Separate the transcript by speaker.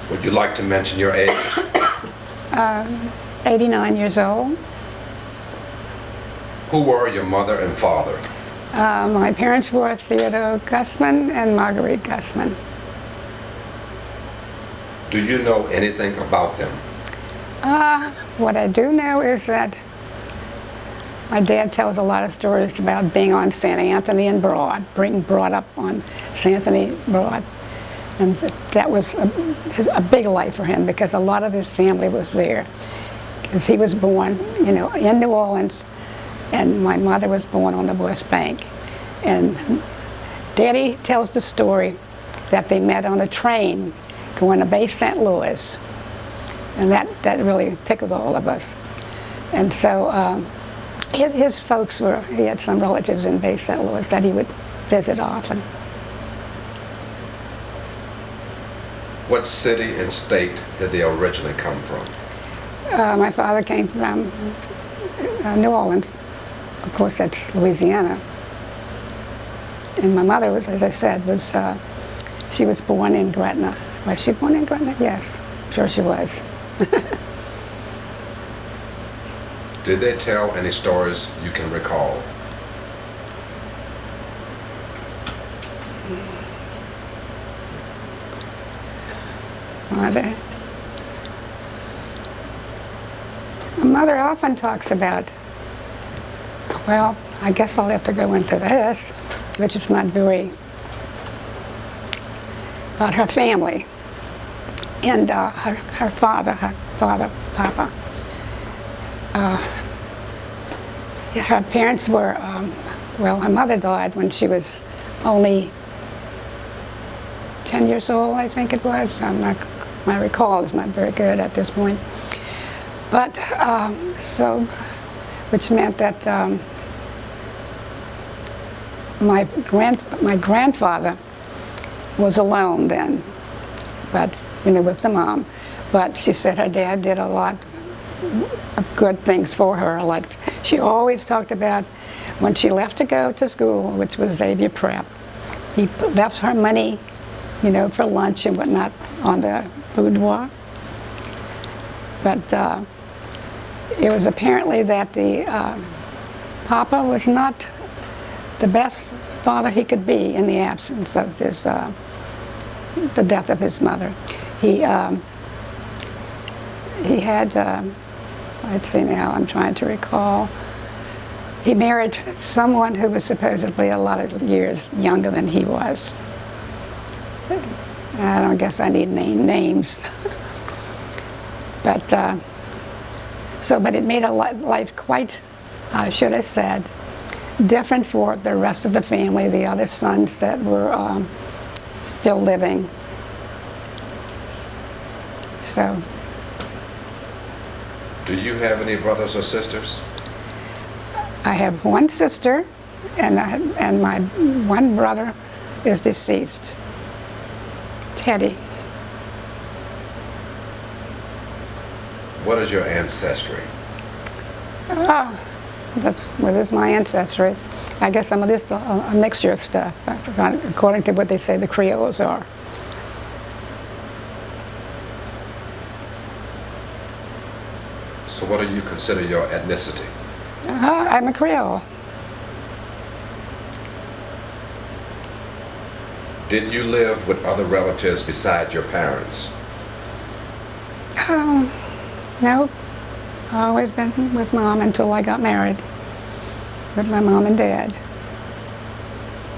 Speaker 1: Would you like to mention your age?
Speaker 2: 89 years old.
Speaker 1: Who were your mother and father?
Speaker 2: My parents were Theodore Gussman and Marguerite Gussman.
Speaker 1: Do you know anything about them?
Speaker 2: What I do know is that my dad tells a lot of stories about being on St. Anthony and Broad, being brought up on St. Anthony Broad. And that was a big life for him because a lot of his family was there. Because he was born, in New Orleans, and my mother was born on the West Bank. And Daddy tells the story that they met on a train going to Bay St. Louis. And that really tickled all of us. And so his folks he had some relatives in Bay St. Louis that he would visit often.
Speaker 1: What city and state did they originally come from?
Speaker 2: My father came from New Orleans. Of course, that's Louisiana. And my mother was, as I said, she was born in Gretna. Was she born in Gretna? Yes, sure she was.
Speaker 1: Did they tell any stories you can recall?
Speaker 2: My mother often talks about, well, I guess I'll have to go into this, which is not very, about her family and her father, Papa. Her parents were, her mother died when she was only 10 years old, I think it was. My recall is not very good at this point. But, which meant that my grandfather was alone then, but, with the mom. But she said her dad did a lot of good things for her. Like, she always talked about when she left to go to school, which was Xavier Prep, he left her money, for lunch and whatnot on the boudoir. But it was apparently that the Papa was not the best father he could be in the absence of his, the death of his mother. He had, let's see now, I'm trying to recall. He married someone who was supposedly a lot of years younger than he was. I don't guess I need names. But but it made life quite, should I said, different for the rest of the family, the other sons that were still living. So.
Speaker 1: Do you have any brothers or sisters?
Speaker 2: I have one sister, and my one brother is deceased, Teddy.
Speaker 1: What is your ancestry?
Speaker 2: What is my ancestry? I guess I'm just a mixture of stuff, according to what they say the Creoles are.
Speaker 1: So what do you consider your ethnicity?
Speaker 2: I'm a Creole.
Speaker 1: Did you live with other relatives besides your parents?
Speaker 2: No. I've always been with Mom until I got married with my mom and dad.